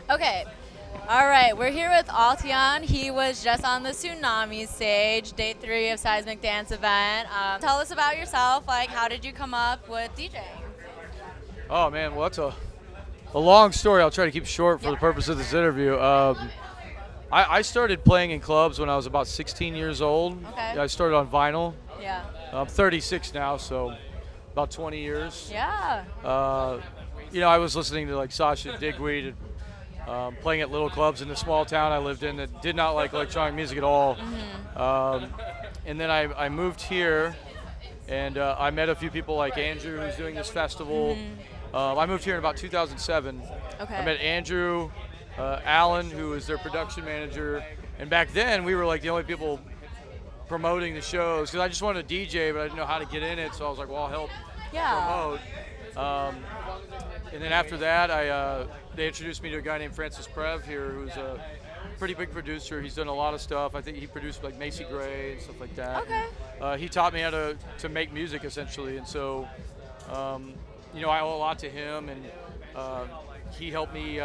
Okay. All right, we're here with ALTEON. He was just on the Tsunami stage, day 3 of Seismic Dance Event. Tell us about yourself. Like, how did you come up with DJing? Oh man, well that's a long story. I'll try to keep it short for Yeah. the purpose of this interview. I started playing in clubs when I was about 16 years old. Okay. I started on vinyl. Yeah. I'm 36 now, so about 20 years. Yeah. I was listening to like Sasha Digweed and playing at little clubs in the small town I lived in that did not like electronic music at all. And then I moved here, and I met a few people like Andrew, who's doing this festival. I moved here in about 2007. Okay. I met Andrew, Alan, who was their production manager, and back then we were like the only people promoting the shows because I just wanted to DJ, but I didn't know how to get in it, so I was like, well, I'll help Yeah. promote. And then after that, they introduced me to a guy named Francis Prev here, who's a pretty big producer. He's done a lot of stuff. I think he produced like Macy Gray and stuff like that. Okay. He taught me how to make music essentially, and so I owe a lot to him, and he helped me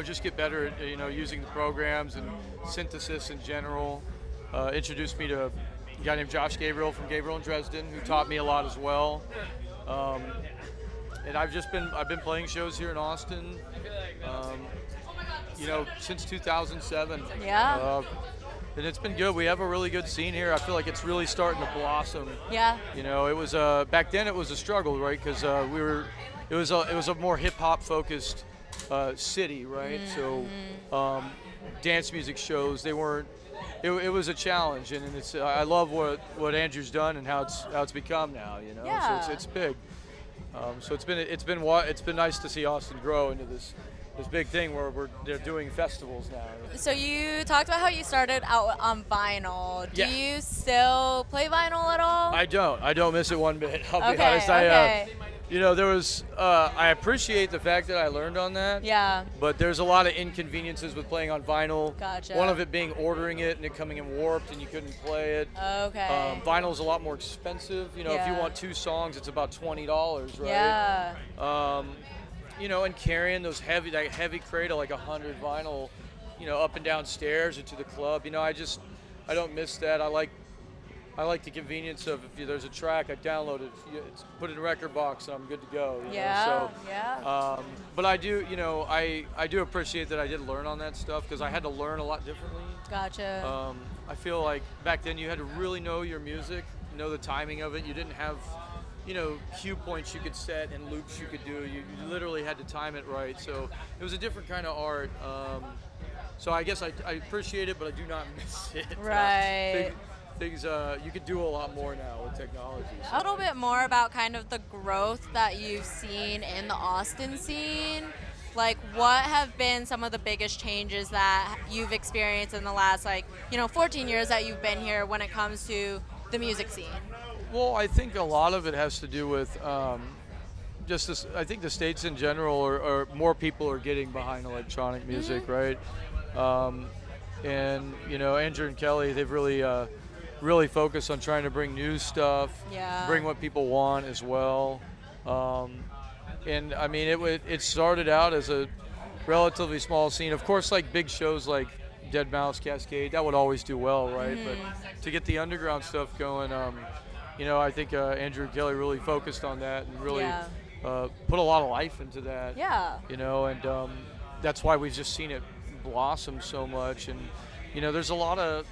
just get better at using the programs and synthesis in general. Introduced me to a guy named Josh Gabriel from Gabriel in Dresden, who taught me a lot as well. And I've been playing shows here in Austin, since 2007. Yeah. And it's been good. We have a really good scene here. I feel like it's really starting to blossom. Yeah. It was back then it was a struggle, right? Because it was a more hip hop focused city, right? So dance music shows, they weren't. It was a challenge, and it's I love what Andrew's done and how it's become now. Yeah. So it's big. So it's been nice to see Austin grow into this big thing where they're doing festivals now. So you talked about how you started out on vinyl. Do Yeah. you still play vinyl at all? I don't miss it one bit. I'll be Okay, honest. okay. There was I appreciate the fact that I learned on that. Yeah. But there's a lot of inconveniences with playing on vinyl. Gotcha. One of it being ordering it and it coming in warped and you couldn't play it. Okay. Vinyl's a lot more expensive. If you Yeah. want 2 songs, it's about $20, right? Yeah. And carrying those heavy crate of like 100 vinyl, up and down stairs or to the club. I don't miss that. I like the convenience of if there's a track, I download it, it's put it in a record box, and I'm good to go. Yeah. So, Yeah. but I do, I do appreciate that I did learn on that stuff because I had to learn a lot differently. Gotcha. I feel like back then you had to really know your music, know the timing of it. You didn't have, cue points you could set and loops you could do. You literally had to time it right. So it was a different kind of art. So I guess I appreciate it, but I do not miss it. Right. Things you could do a lot more now with technology. A little bit more about kind of the growth that you've seen in the Austin scene. Like, what have been some of the biggest changes that you've experienced in the last, 14 years that you've been here when it comes to the music scene? Well, I think a lot of it has to do with just this. I think the states in general are more people are getting behind electronic music, right? And Andrew and Kelly, they've really focused on trying to bring new stuff, Yeah. bring what people want as well. And I mean, it started out as a relatively small scene. Of course, like big shows like Dead Mouse, Cascade, that would always do well, right? But to get the underground stuff going, I think Andrew and Kelly really focused on that and really Yeah. put a lot of life into that. Yeah. And that's why we've just seen it blossom so much. And there's a lot of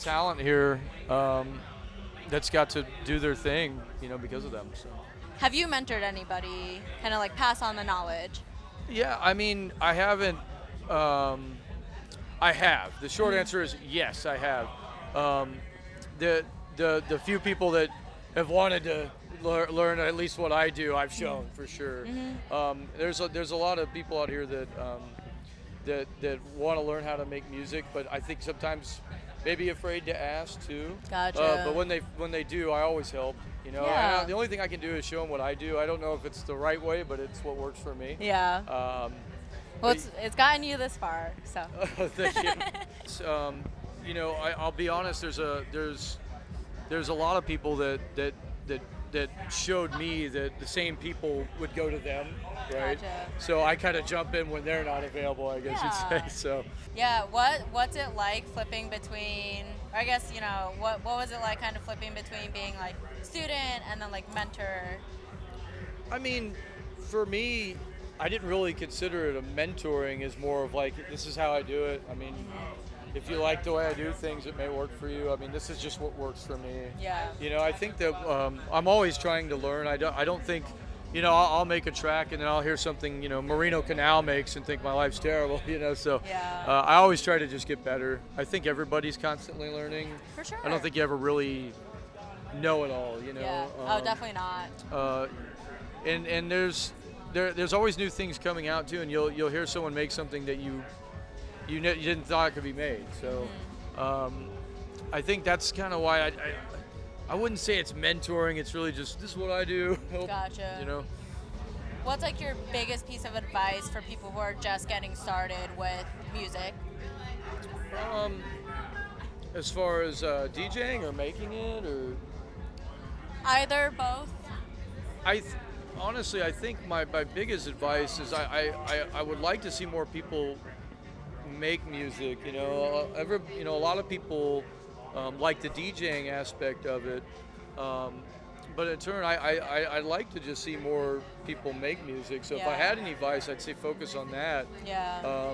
talent here that's got to do their thing, because of them. So. Have you mentored anybody, kind of like pass on the knowledge? Yeah, I mean, I haven't. I have. The short answer is yes, I have. The few people that have wanted to learn at least what I do, I've shown for sure. There's a lot of people out here that want to learn how to make music, but I think sometimes maybe afraid to ask too. Gotcha. But when they do, I always help. Yeah. The only thing I can do is show them what I do. I don't know if it's the right way, but it's what works for me. Yeah. Well, it's gotten you this far, so. Thank you. I'll be honest. There's a lot of people that that showed me that the same people would go to them, right? Gotcha. So I kind of jump in when they're not available, I guess you'd Yeah. say. So Yeah, what's it like flipping between, or I guess, what was it like kind of flipping between being like student and then like mentor? I mean, for me, I didn't really consider it a mentoring as more of like, this is how I do it. I mean, if you like the way I do things, it may work for you. I mean, this is just what works for me. Yeah. I think that I'm always trying to learn. I don't think, I'll make a track and then I'll hear something, Merino Canal makes and think my life's terrible, so Yeah. I always try to just get better. I think everybody's constantly learning. For sure. I don't think you ever really know it all, Yeah. Definitely not. And there's always new things coming out too, and you'll hear someone make something that you didn't thought could be made. So I think that's kind of why I wouldn't say it's mentoring. It's really just, this is what I do. Gotcha. What's like your biggest piece of advice for people who are just getting started with music? As far as DJing or making it, or Either, both? honestly, I think my biggest advice is I would like to see more people make music. A lot of people like the DJing aspect of it, but in turn, I'd like to just see more people make music. So if I Yeah. had any advice, I'd say focus on that. Yeah.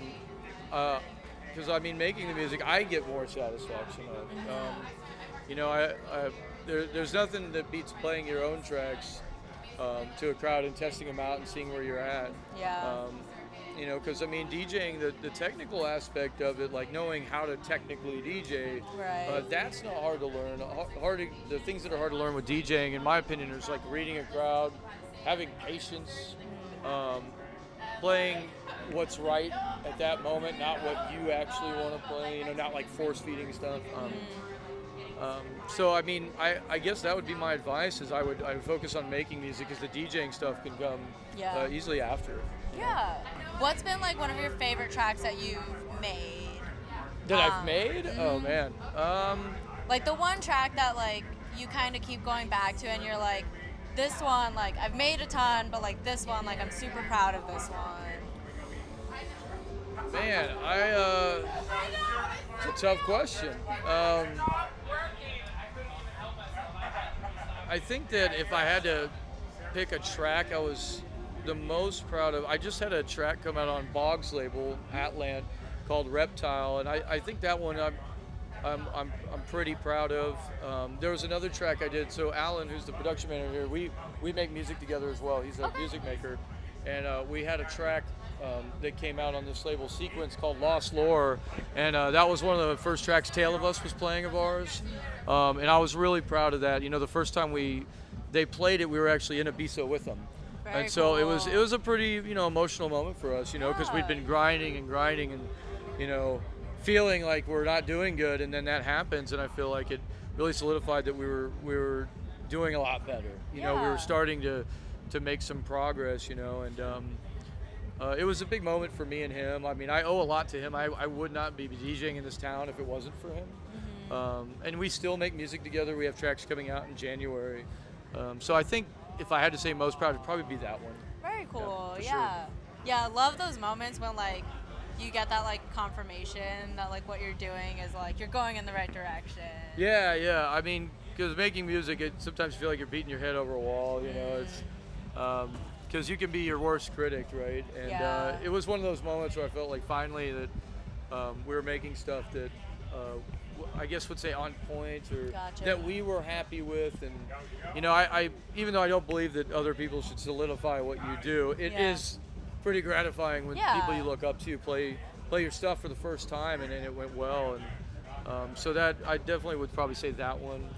Because making the music, I get more satisfaction on. There's nothing that beats playing your own tracks to a crowd and testing them out and seeing where you're at. Yeah. Because DJing, the technical aspect of it, like knowing how to technically DJ, Right. that's not hard to learn. The things that are hard to learn with DJing, in my opinion, is like reading a crowd, having patience, playing what's right at that moment, not what you actually want to play. Not like force feeding stuff. So I guess that would be my advice. Is I would focus on making music, because the DJing stuff can come Yeah. easily after. Yeah. What's been like one of your favorite tracks that you've made? That I've made? Oh man. Like the one track that like you kind of keep going back to and you're like, this one, like I've made a ton, but like this one, like I'm super proud of this one. Man, it's a tough question. I think that if I had to pick a track I was the most proud of, I just had a track come out on Boggs label, Atlant, called Reptile, and I think that one I'm pretty proud of. There was another track I did. So Alan, who's the production manager here, we make music together as well. He's a music maker, and we had a track that came out on this label, Sequence, called Lost Lore, and that was one of the first tracks Tale of Us was playing of ours, and I was really proud of that. The first time they played it, we were actually in Ibiza with them. Very And so cool. it was a pretty emotional moment for us, because we'd been grinding and feeling like we're not doing good, and then that happens, and I feel like it really solidified that we were doing a lot better. We were starting to make some progress, and it was a big moment for me and him. I owe a lot to him. I would not be DJing in this town if it wasn't for him. And we still make music together. We have tracks coming out in January. So I think if I had to say most proud, it'd probably be that one. Very cool. for Yeah. Yeah, I love those moments when like you get that like confirmation that like what you're doing is like you're going in the right direction. Yeah. Because making music, it sometimes you feel like you're beating your head over a wall. It's because you can be your worst critic, right? And it was one of those moments where I felt like finally that we were making stuff that I guess would say on point, or Gotcha. that we were happy with. And I even though I don't believe that other people should solidify what you do, it is pretty gratifying when people you look up to play your stuff for the first time and it went well. And so that I definitely would probably say that one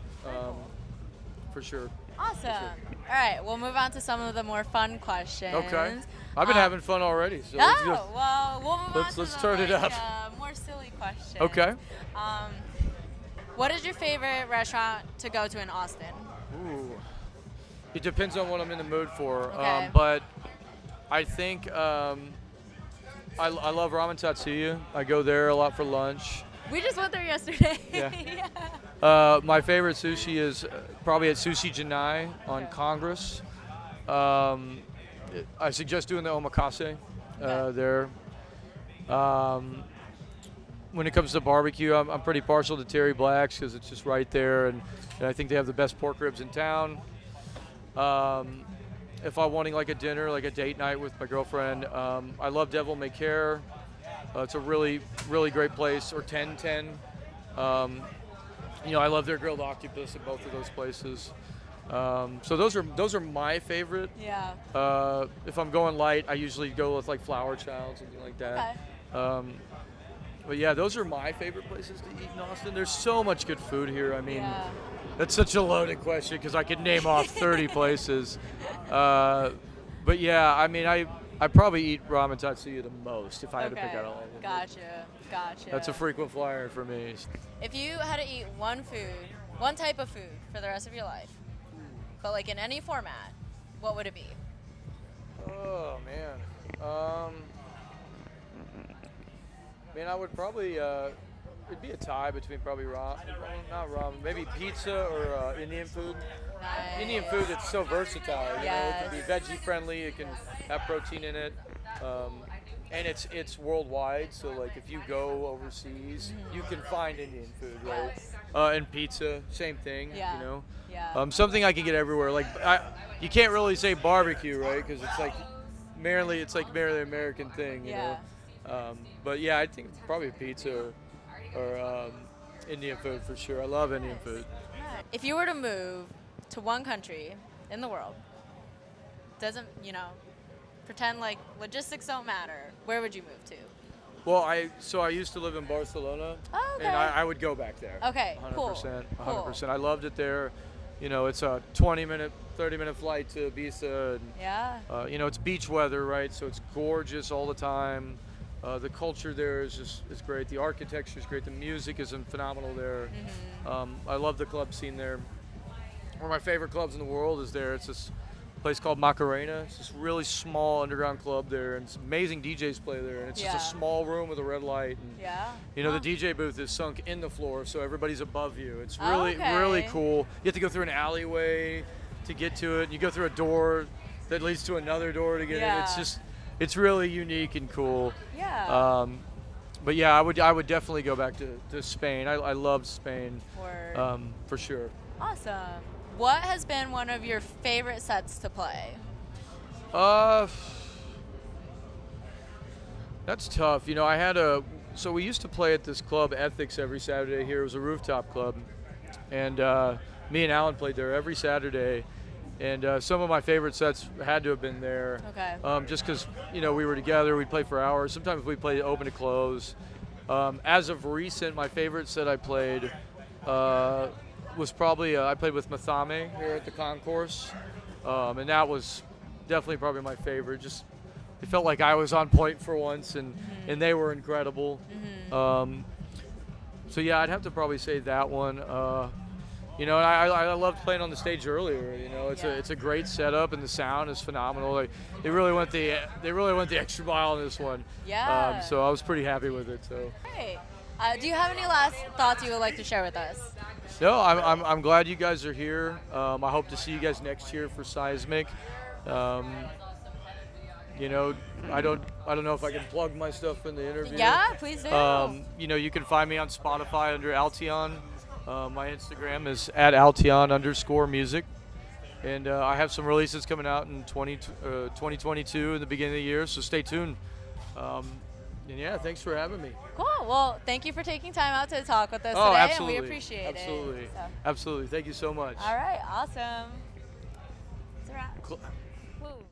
for sure. Awesome. All right, we'll move on to some of the more fun questions. Okay. I've been having fun already. So well, we'll move on to let's the, turn it up. More silly questions. Okay. What is your favorite restaurant to go to in Austin? Ooh. It depends on what I'm in the mood for. Okay. But I think I love Ramen Tatsuya. I go there a lot for lunch. We just went there yesterday. Yeah. Yeah. My favorite sushi is probably at Sushi Janai on Congress. I suggest doing the omakase there. When it comes to barbecue, I'm pretty partial to Terry Black's because it's just right there, and I think they have the best pork ribs in town. If I'm wanting like a dinner, like a date night with my girlfriend, I love Devil May Care. It's a really, really great place. Or 1010. I love their grilled octopus at both of those places. So those are my favorite. Yeah. If I'm going light, I usually go with like Flower Child, something like that. Okay. But yeah, those are my favorite places to eat in Austin. There's so much good food here. I mean, Yeah. that's such a loaded question because I could name off 30 places. But yeah, I mean, I probably eat ramen tatsuya the most if I had to pick out all of them. Gotcha. That's a frequent flyer for me. If you had to eat one type of food for the rest of your life, but like in any format, what would it be? Oh man. I would probably it'd be a tie between probably not ramen, maybe pizza or Indian food. Nice. Indian food, it's so versatile. You know, it can be Yes. veggie friendly. It can have protein in it, and it's worldwide. So like if you go overseas, you can find Indian food, right? Yes. And pizza, same thing. Yeah. You know, Yeah. something I can get everywhere. Like you can't really say barbecue, right? Because it's like merely American thing. You Yeah. know. But yeah, I think probably pizza or Indian food for sure. I love Indian food. If you were to move to one country in the world, doesn't, pretend like logistics don't matter, where would you move to? Well, I used to live in Barcelona, Oh, okay. and I would go back there. Okay, 100%, cool. 100%. I loved it there. It's a 20-minute, 30-minute flight to Ibiza. And, Yeah. it's beach weather, right? So it's gorgeous all the time. The culture there is great. The architecture is great. The music is phenomenal there. I love the club scene there. One of my favorite clubs in the world is there. It's this place called Macarena. It's this really small underground club there, and it's amazing DJs play there. And it's just a small room with a red light. And, Yeah. the DJ booth is sunk in the floor, so everybody's above you. It's really, really Okay. cool. You have to go through an alleyway to get to it. And you go through a door that leads to another door to get in. It's really unique and cool. Yeah. But yeah, I would definitely go back to Spain. I loved Spain. Word. For sure. Awesome. What has been one of your favorite sets to play? That's tough. So we used to play at this club, Ethics, every Saturday here. It was a rooftop club. And me and Alan played there every Saturday. And some of my favorite sets had to have been there. Okay. Just because, we were together, we'd play for hours. Sometimes we played open to close. As of recent, my favorite set I played was probably, I played with Mathame here at the concourse. And that was definitely probably my favorite. Just, it felt like I was on point for once, and they were incredible. So yeah, I'd have to probably say that one. And I loved playing on the stage earlier. It's a great setup, and the sound is phenomenal. They really went the extra mile on this one. Yeah. So I was pretty happy with it. So. Great. Do you have any last thoughts you would like to share with us? No, I'm glad you guys are here. I hope to see you guys next year for Seismic. I don't know if I can plug my stuff in the interview. Yeah, please do. You can find me on Spotify under ALTEON. My Instagram is @ALTEON_music. And I have some releases coming out in 2022 in the beginning of the year, so stay tuned. And yeah, thanks for having me. Cool. Well, thank you for taking time out to talk with us Oh, today, absolutely. and we appreciate Absolutely. it. So. Absolutely. Thank you so much. All right, awesome. It's a wrap. Woo.